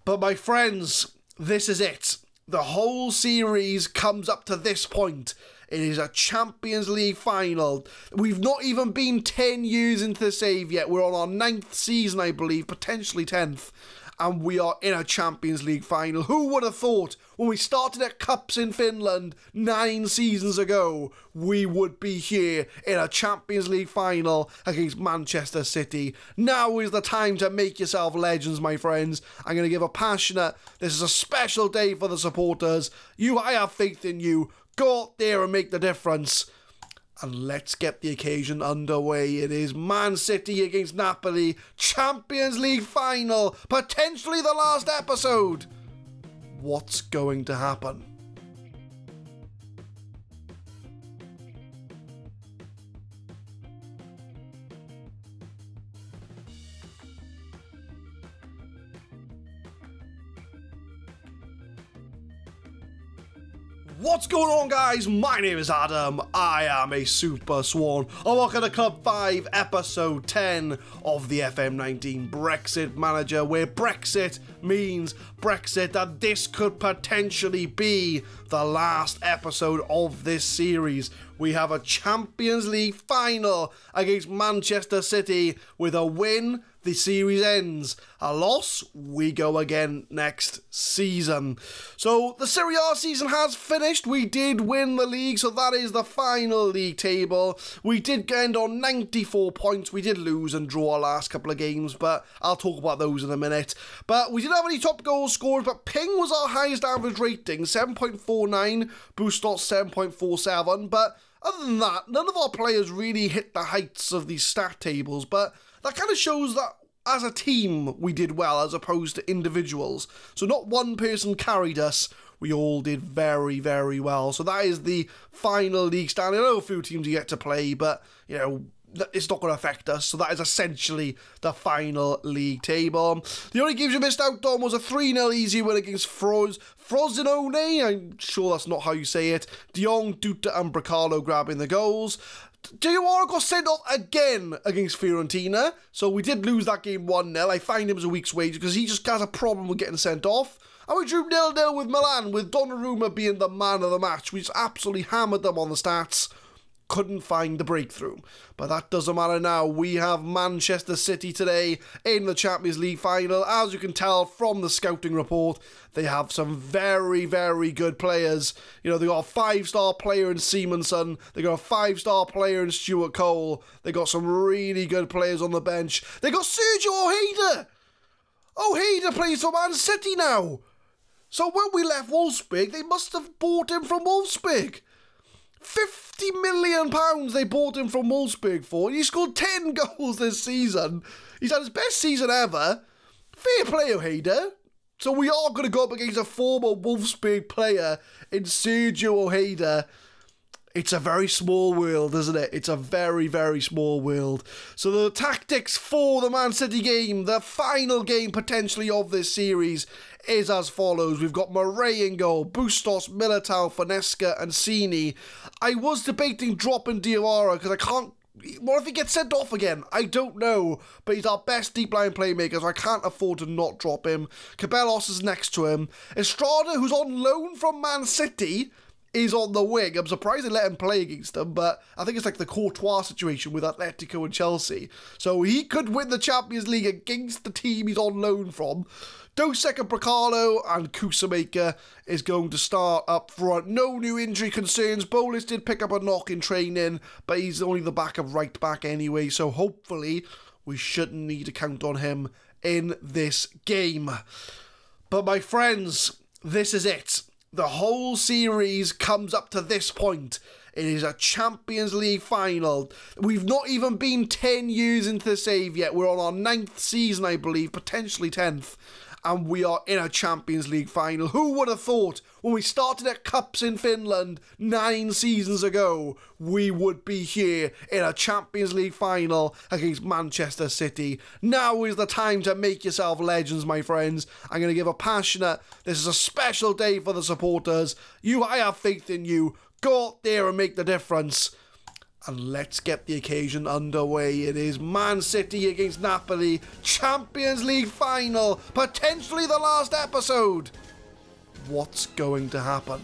But my friends, this is it. The whole series comes up to this point. It is a Champions League final. We've not even been 10 years into the save yet. We're on our 9th season, I believe, potentially 10th. And we are in a Champions League final. Who would have thought when we started at Cups in Finland 9 seasons ago, we would be here in a Champions League final against Manchester City? Now is the time to make yourself legends, my friends. I'm going to give a passionate, this is a special day for the supporters. I have faith in you. Go out there and make the difference. And let's get the occasion underway. It is Man City against Napoli, Champions League final, potentially the last episode. What's going to happen? What's going on, guys? My name is Adam. I am a Super Swan. And welcome to Club 5, Episode 10 of the FM19 Brexit Manager, where Brexit means Brexit, and this could potentially be the last episode of this series. We have a Champions League final against Manchester City. With a win, the series ends. A loss, we go again next season. So the Serie A season has finished. We did win the league, so that is the final league table. We did end on 94 points. We did lose and draw our last couple of games, but I'll talk about those in a minute. But we didn't have any top goal scorers, but Ping was our highest average rating, 7.49, Bustos 7.47, but other than that, none of our players really hit the heights of these stat tables, but that kind of shows that as a team we did well as opposed to individuals. So not one person carried us, we all did very, very well. So that is the final league standing. I know a few teams you get to play, but, you know, it's not going to affect us. So that is essentially the final league table. The only games you missed out on was a 3-0 easy win against Frosinone. I'm sure that's not how you say it. De Jong, Duta and Bracalo grabbing the goals. Diawara got sent off again against Fiorentina, so we did lose that game 1-0. I fined him as a week's wage because he just has a problem with getting sent off. And we drew 0-0 with Milan, with Donnarumma being the man of the match. We just absolutely hammered them on the stats. Couldn't find the breakthrough. But that doesn't matter now. We have Manchester City today in the Champions League final. As you can tell from the scouting report, they have some very, very good players. You know, they got a 5-star player in Simonson. They got a 5-star player in Stuart Cole. They got some really good players on the bench. They got Sergio Ojeda. Ojeda plays for Man City now. So when we left Wolfsburg, they must have bought him from Wolfsburg. £50 million they bought him from Wolfsburg for. He scored 10 goals this season. He's had his best season ever. Fair play, Ojeda. So we are going to go up against a former Wolfsburg player in Sergio Ojeda. It's a very small world, isn't it? It's a very, very small world. So the tactics for the Man City game, the final game potentially of this series, is as follows. We've got Murray in goal, Bustos, Militao, Finesca and Cini. I was debating dropping Diawara because I can't... What if he gets sent off again? I don't know. But he's our best deep line playmaker, so I can't afford to not drop him. Cabellos is next to him. Estrada, who's on loan from Man City, is on the wing. I'm surprised they let him play against them, but I think it's like the Courtois situation with Atletico and Chelsea. So he could win the Champions League against the team he's on loan from. Dosek and Bracalo and Kusamaker is going to start up front. No new injury concerns. Bolis did pick up a knock in training, but he's only the backup right back anyway, so hopefully we shouldn't need to count on him in this game. But my friends, this is it. The whole series comes up to this point. It is a Champions League final. We've not even been 10 years into the save yet. We're on our 9th season, I believe, potentially 10th. And we are in a Champions League final. Who would have thought when we started at Cups in Finland 9 seasons ago, we would be here in a Champions League final against Manchester City? Now is the time to make yourself legends, my friends. I'm going to give a passionate, this is a special day for the supporters. I have faith in you. Go out there and make the difference. And let's get the occasion underway. It is Man City against Napoli. Champions League final. Potentially the last episode. What's going to happen?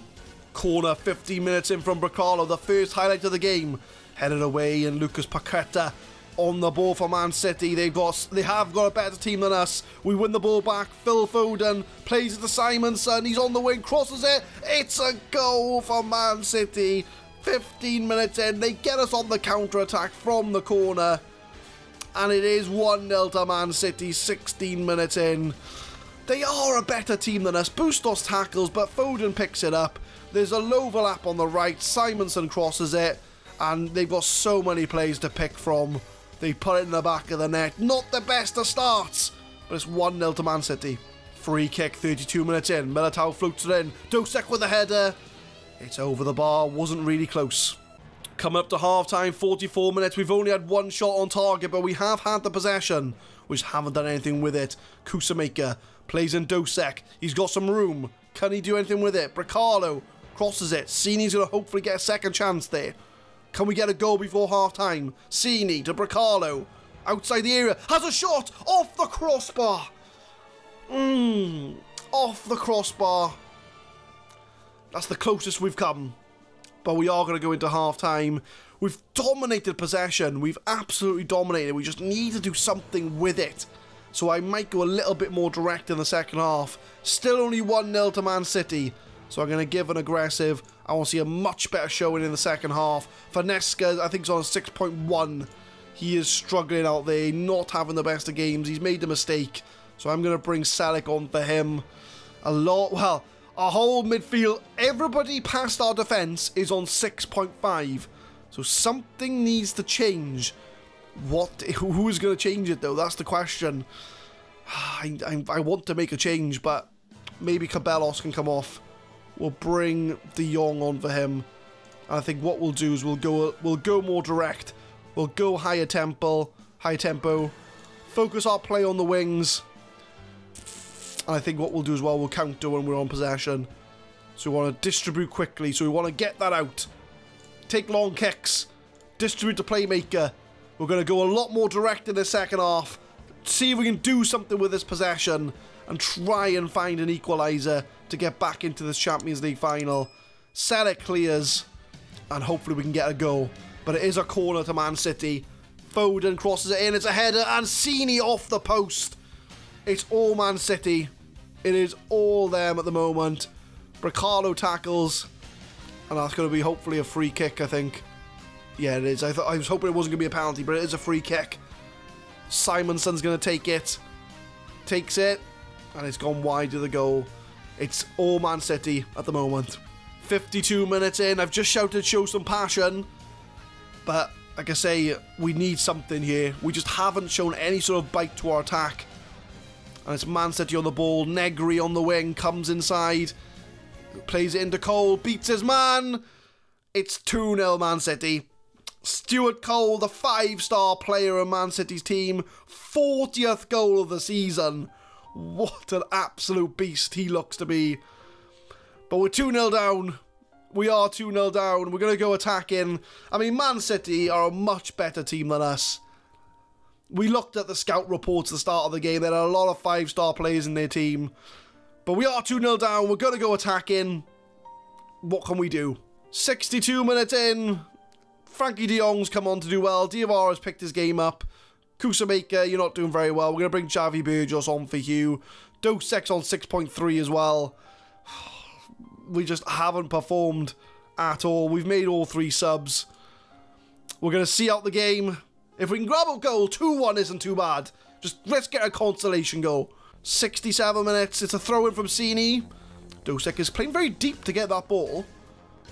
Corner 15 minutes in from Bracalo. The first highlight of the game. Headed away, and Lucas Paqueta on the ball for Man City. They have got a better team than us. We win the ball back. Phil Foden plays it to Simonson. He's on the wing, crosses it. It's a goal for Man City. 15 minutes in, they get us on the counter-attack from the corner. And it is 1-0 to Man City, 16 minutes in. They are a better team than us. Bustos tackles, but Foden picks it up. There's an overlap on the right. Simonson crosses it. And they've got so many plays to pick from. They put it in the back of the net. Not the best of starts, but it's 1-0 to Man City. Free kick, 32 minutes in. Militao floats it in. Dosek with a header. It's over the bar, wasn't really close. Coming up to half-time, 44 minutes. We've only had one shot on target, but we have had the possession. We just haven't done anything with it. Kusamaker plays in Dosek. He's got some room. Can he do anything with it? Bracalo crosses it. Sini's going to hopefully get a second chance there. Can we get a goal before half-time? Sini to Bracalo. Outside the area. Has a shot off the crossbar. Off the crossbar. That's the closest we've come. But we are going to go into half-time. We've dominated possession. We've absolutely dominated. We just need to do something with it. So I might go a little bit more direct in the second half. Still only 1-0 to Man City. So I'm going to give an aggressive. I want to see a much better showing in the second half. Vanesca, I think, is on a 6.1. He is struggling out there, not having the best of games. He's made a mistake. So I'm going to bring Selic on for him. Our whole midfield, everybody past our defence is on 6.5. So something needs to change. Who is going to change it, though? That's the question. I want to make a change, but maybe Cabellos can come off. We'll bring De Jong on for him. And I think what we'll do is we'll go more direct. We'll go higher tempo. Focus our play on the wings. And I think what we'll do as well, we'll counter when we're on possession. So we want to distribute quickly. So we want to get that out. Take long kicks. Distribute to playmaker. We're going to go a lot more direct in the second half. See if we can do something with this possession. And try and find an equaliser to get back into this Champions League final. Selic clears. And hopefully we can get a goal. But it is a corner to Man City. Foden crosses it in. It's a header. And Sini off the post. It's all Man City. It is all them at the moment. Bracalo tackles. And that's going to be hopefully a free kick, I think. Yeah, it is. I was hoping it wasn't going to be a penalty, but it is a free kick. Simonson's going to take it. Takes it. And it's gone wide of the goal. It's all Man City at the moment. 52 minutes in. I've just shouted, show some passion. But, like I say, we need something here. We just haven't shown any sort of bite to our attack. And it's Man City on the ball. Negri on the wing. Comes inside. Plays it into Cole. Beats his man. It's 2-0 Man City. Stuart Cole, the 5-star player in Man City's team. 40th goal of the season. What an absolute beast he looks to be. But we're 2-0 down. We are 2-0 down. We're going to go attacking. I mean, Man City are a much better team than us. We looked at the scout reports at the start of the game. There are a lot of 5-star players in their team. But we are 2-0 down. We're going to go attacking. What can we do? 62 minutes in. Frankie de Jong's come on to do well. Diawara's picked his game up. Kusamaker, you're not doing very well. We're going to bring Xavi Burgos on for you. Dosek's on 6.3 as well. We just haven't performed at all. We've made all 3 subs. We're going to see out the game. If we can grab a goal, 2-1 isn't too bad. Let's get a consolation goal. 67 minutes. It's a throw-in from Sini. Dosek is playing very deep to get that ball.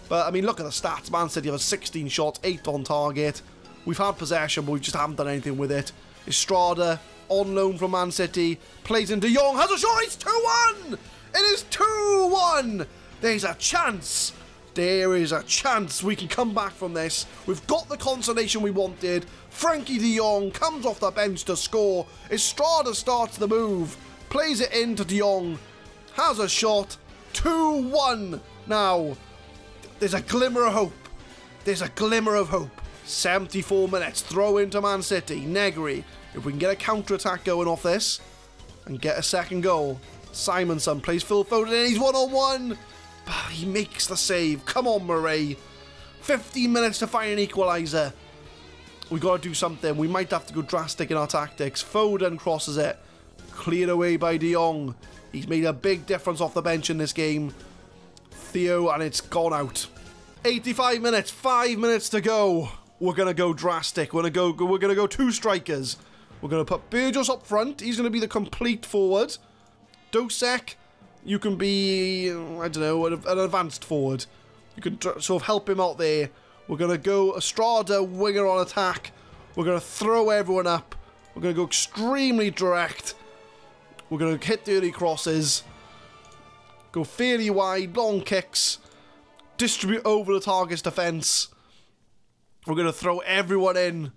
But, I mean, look at the stats. Man City have 16 shots, 8 on target. We've had possession, but we just haven't done anything with it. Estrada, on loan from Man City. Plays in De Jong. Has a shot. It's 2-1. It is 2-1. There's a chance. There is a chance we can come back from this. We've got the consolation we wanted. Frankie de Jong comes off the bench to score. Estrada starts the move. Plays it into de Jong. Has a shot. 2-1 now. There's a glimmer of hope. There's a glimmer of hope. 74 minutes. Throw into Man City. Negri. If we can get a counter-attack going off this and get a second goal. Simonson plays Phil Foden in. He's one-on-one. He makes the save. Come on, Murray. 15 minutes to find an equaliser. We've got to do something. We might have to go drastic in our tactics. Foden crosses it. Cleared away by De Jong. He's made a big difference off the bench in this game. Theo, and it's gone out. 85 minutes. 5 minutes to go. We're going to go drastic. We're going to go two strikers. We're going to put Burgos up front. He's going to be the complete forward. Dosek, you can be, I don't know, an advanced forward. You can sort of help him out there. We're going to go Estrada, winger on attack. We're going to throw everyone up. We're going to go extremely direct. We're going to hit the early crosses. Go fairly wide, long kicks. Distribute over the target's defence. We're going to throw everyone in.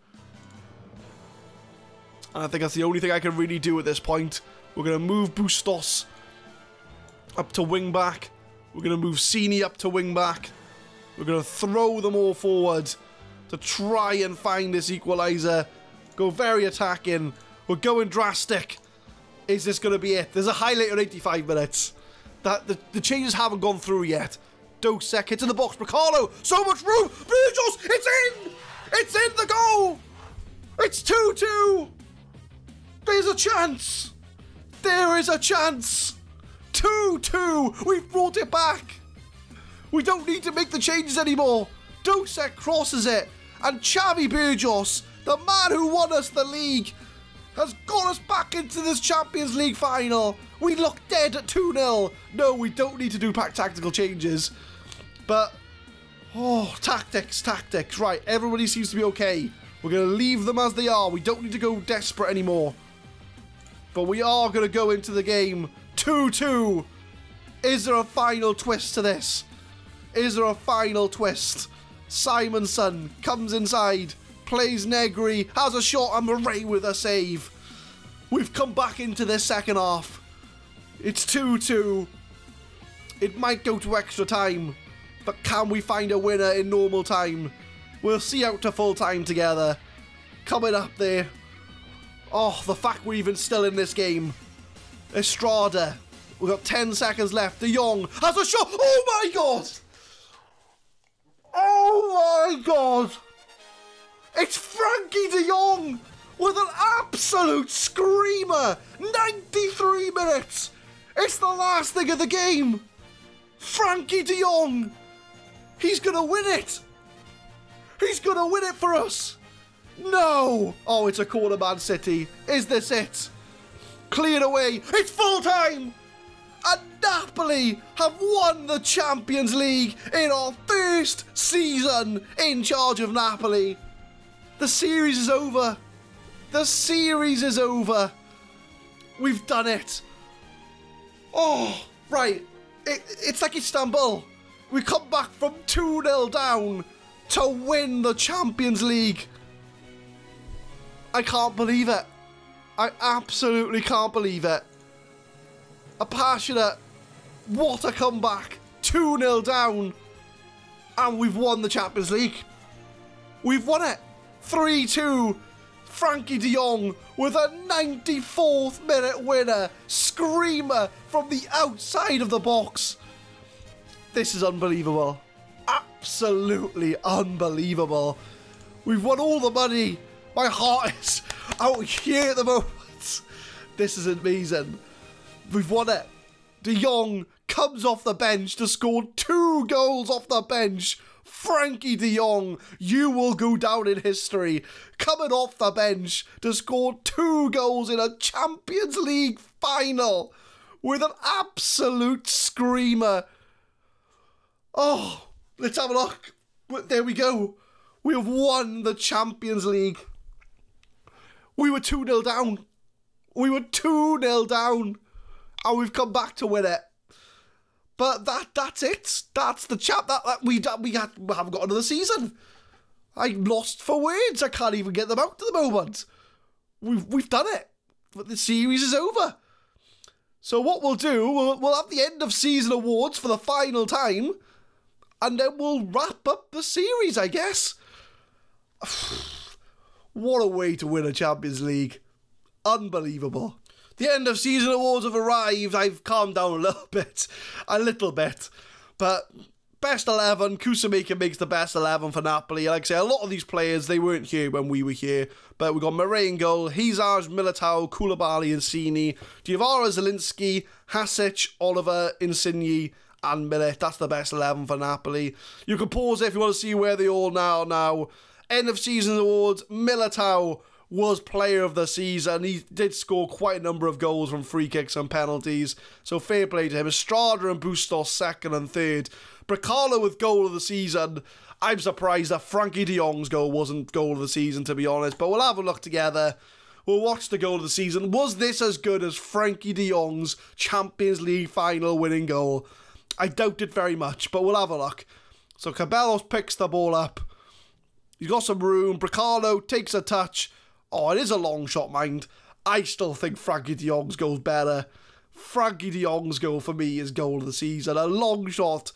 And I think that's the only thing I can really do at this point. We're going to move Bustos up to wing back. We're going to move Cini up to wing back. We're going to throw them all forward to try and find this equaliser. Go very attacking. We're going drastic. Is this going to be it? There's a highlight on 85 minutes. The changes haven't gone through yet. Dosek hits in the box. Bricalo. So much room. Burgos. It's in. It's in the goal. It's 2-2. There's a chance. There is a chance. 2-2. We've brought it back. We don't need to make the changes anymore. Dosek crosses it. And Xavi Burgos, the man who won us the league, has got us back into this Champions League final. We look dead at 2-0. No, we don't need to do tactical changes. But, tactics. Right, everybody seems to be okay. We're going to leave them as they are. We don't need to go desperate anymore. But we are going to go into the game 2-2. Is there a final twist to this? Is there a final twist? Simonson comes inside, plays Negri, has a shot, and Murray with a save. We've come back into this second half. It's 2-2. It might go to extra time, but can we find a winner in normal time? We'll see out to full time together. Coming up there. Oh, the fact we're even still in this game. Estrada. We've got 10 seconds left. De Jong has a shot. Oh my God. Oh my God. It's Frankie de Jong with an absolute screamer. 93 minutes. It's the last thing of the game. Frankie de Jong. He's going to win it. He's going to win it for us. No. Oh, it's a corner, Man City. Is this it? Cleared away. It's full time. And Napoli have won the Champions League in our first season in charge of Napoli. The series is over. The series is over. We've done it. Oh, right. It's like Istanbul. We come back from 2-0 down to win the Champions League. I can't believe it. I absolutely can't believe it. A passionate, what a comeback. 2-0 down. And we've won the Champions League. We've won it. 3-2. Frankie de Jong with a 94th minute winner. Screamer from the outside of the box. This is unbelievable. Absolutely unbelievable. We've won all the money. My heart is out here at the moment. This is amazing. We've won it. De Jong comes off the bench to score 2 goals off the bench. Frankie de Jong, you will go down in history. Coming off the bench to score 2 goals in a Champions League final with an absolute screamer. Oh, let's have a look. There we go. We have won the Champions League. We were 2-0 down. We were 2-0 down. And we've come back to win it. But that's it. That's the we haven't got another season. I'm lost for words. I can't even get them out at the moment. We've done it. But the series is over. So what we'll do, we'll have the end of season awards for the final time. And then we'll wrap up the series, I guess. What a way to win a Champions League. Unbelievable. The end of season awards have arrived. I've calmed down a little bit. But best 11, Kusamaker makes the best 11 for Napoli. Like I say, a lot of these players, they weren't here when we were here. But we got Murray in goal, Hizaj, Militao, Koulibaly, Insigne, Diawara, Zielinski, Hasic, Oliver, Insigne, and Milik. That's the best 11 for Napoli. You can pause it if you want to see where they all are now. End of season awards, Militao was player of the season. He did score quite a number of goals from free kicks and penalties, so fair play to him. Estrada and Bustos second and third. Bracalo with goal of the season. I'm surprised that Frankie de Jong's goal wasn't goal of the season, to be honest, but we'll have a look together. We'll watch the goal of the season. Was this as good as Frankie de Jong's Champions League final winning goal? I doubt it very much, but we'll have a look. So Cabellos picks the ball up. He's got some room. Bracalo takes a touch. Oh, it is a long shot, mind. I still think Frankie de Jong's goal's better. Frankie de Jong's goal for me is goal of the season. A long shot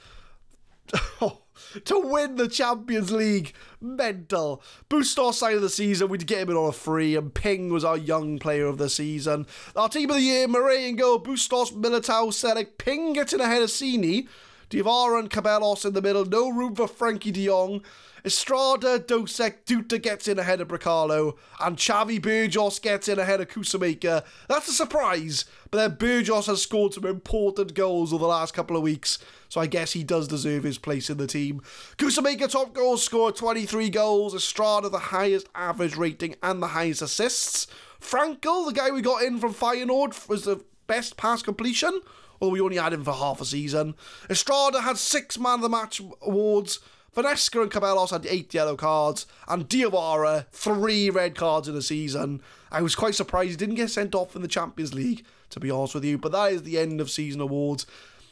to win the Champions League. Mental. Bustos side of the season, we'd get him in on a free, and Ping was our young player of the season. Our team of the year, Murray in goal, Bustos, Militao, Selic. Ping gets in ahead of Sini. Diawara and Cabellos in the middle. No room for Frankie de Jong. Estrada, Dosek, Duta gets in ahead of Bracalo, and Xavi Burgos gets in ahead of Kusamaker. That's a surprise, but then Burgos has scored some important goals over the last couple of weeks, so I guess he does deserve his place in the team. Kusamaker top goal scorer, 23 goals. Estrada the highest average rating and the highest assists. Frankel, the guy we got in from Feyenoord, was the best pass completion, although we only had him for half a season. Estrada had 6 man of the match awards. Vanesca and Cabellos had 8 yellow cards, and Diawara 3 red cards in a season. I was quite surprised he didn't get sent off in the Champions League, to be honest with you, but that is the end of season awards.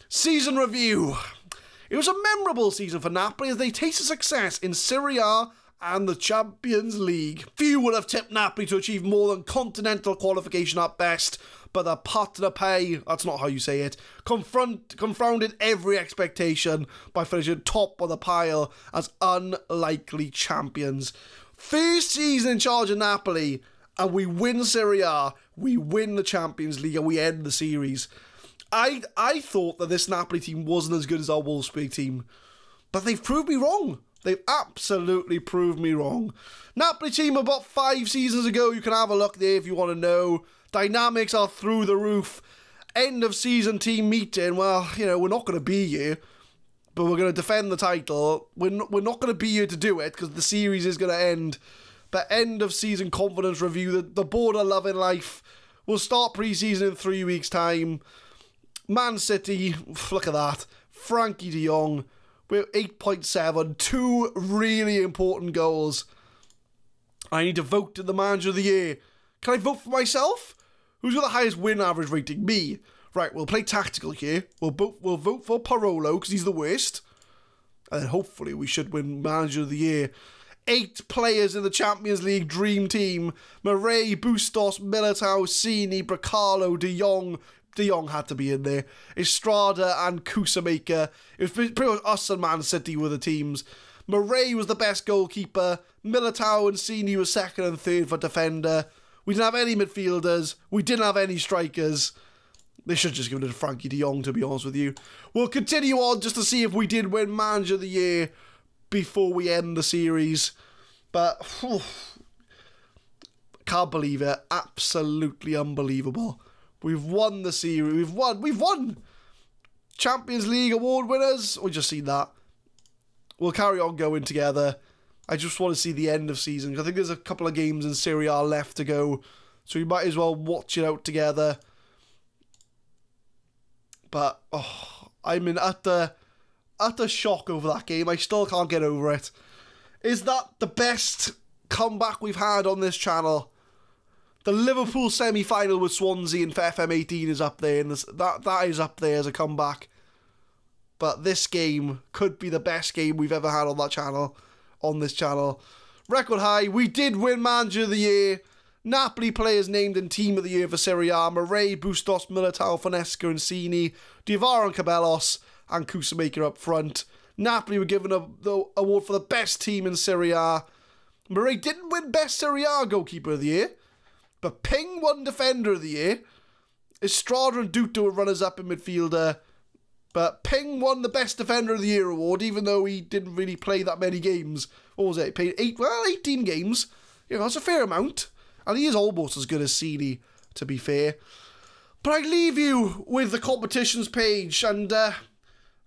Season review. It was a memorable season for Napoli as they tasted success in Serie A and the Champions League. Few would have tipped Napoli to achieve more than continental qualification at best, but the Partnerpay, that's not how you say it, confounded every expectation by finishing top of the pile as unlikely champions. First season in charge of Napoli, and we win Serie A, we win the Champions League, and we end the series. I thought that this Napoli team wasn't as good as our Wolfsburg team, but they've proved me wrong. They've absolutely proved me wrong. Napoli team about 5 seasons ago, you can have a look there if you want to know. Dynamics are through the roof. End of season team meeting. Well, you know, we're not going to be here, but we're going to defend the title. We're not going to be here to do it because the series is going to end. But end of season confidence review. The board are loving life. We'll start pre-season in 3 weeks' time. Man City, look at that. Frankie de Jong, we're 8.7. 2 really important goals. I need to vote to the manager of the year. Can I vote for myself? Who's got the highest win average rating? Me. Right, we'll play tactical here. We'll vote for Parolo because he's the worst. And then hopefully we should win manager of the year. 8 players in the Champions League dream team. Murray, Bustos, Militao, Sini, Bracalo, De Jong. De Jong had to be in there. Estrada and Kusamaker. It was pretty much us and Man City were the teams. Murray was the best goalkeeper. Militao and Sini were second and third for defender. We didn't have any midfielders. We didn't have any strikers. They should have just given it to Frankie de Jong, to be honest with you. We'll continue on just to see if we did win Manager of the Year before we end the series. But, can't believe it. Absolutely unbelievable. We've won the series. We've won! Champions League award winners. We just seen that. We'll carry on going together. I just want to see the end of season. I think there's a couple of games in Serie A left to go, so we might as well watch it out together. But I'm in utter shock over that game. I still can't get over it. Is that the best comeback we've had on this channel? The Liverpool semi-final with Swansea in FM18 is up there, and that is up there as a comeback. But this game could be the best game we've ever had on that channel. On this channel. Record high. We did win Manager of the Year. Napoli players named in Team of the Year for Serie A. Murray, Bustos, Militao, Vanesca and Sini. Diawara and Cabellos. And Kusamaker up front. Napoli were given the award for the best team in Serie A. Murray didn't win Best Serie A Goalkeeper of the Year, but Ping won Defender of the Year. Estrada and Duto were runners-up in midfielder, but Ping won the Best Defender of the Year award, even though he didn't really play that many games. What was it? He played 18 games. You know, that's a fair amount. And he is almost as good as Seeley, to be fair. But I leave you with the competitions page, and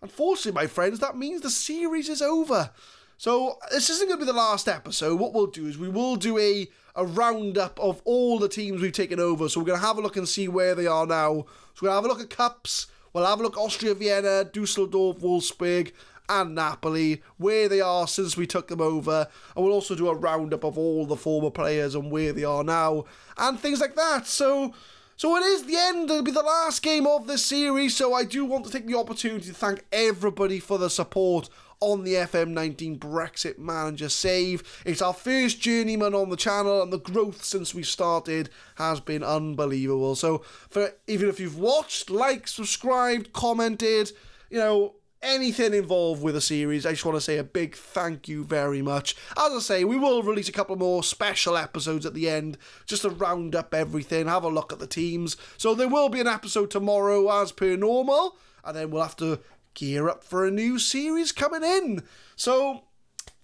unfortunately, my friends, that means the series is over. So this isn't going to be the last episode. What we'll do is we will do a roundup of all the teams we've taken over. So we're going to have a look and see where they are now. So we're going to have a look at Cups. We'll have a look at Austria Vienna, Dusseldorf, Wolfsburg, and Napoli, where they are since we took them over. And we'll also do a roundup of all the former players and where they are now, and things like that. So it is the end. It'll be the last game of this series. So I do want to take the opportunity to thank everybody for the support on the FM19 Brexit Manager save. It's our first journeyman on the channel, and the growth since we started has been unbelievable. So even if you've watched, liked, subscribed, commented, you know, anything involved with the series, I just want to say a big thank you very much. As I say, we will release a couple more special episodes at the end, just to round up everything, have a look at the teams. So there will be an episode tomorrow as per normal, and then we'll have to gear up for a new series coming in. So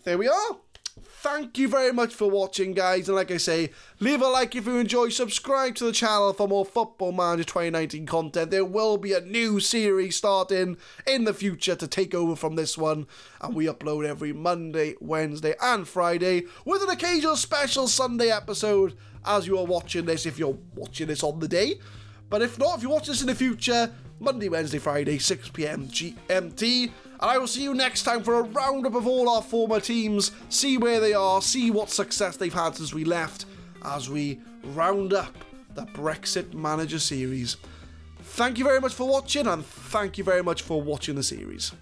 there we are. Thank you very much for watching, guys, and like I say, leave a like if you enjoy, subscribe to the channel for more Football Manager 2019 content. There will be a new series starting in the future to take over from this one, and we upload every Monday, Wednesday and Friday, with an occasional special Sunday episode as you are watching this, if you're watching this on the day. But if not, if you watch this in the future, Monday, Wednesday, Friday, 6 PM GMT. And I will see you next time for a roundup of all our former teams, see where they are, see what success they've had since we left, as we round up the Brexit Manager series. Thank you very much for watching, and thank you very much for watching the series.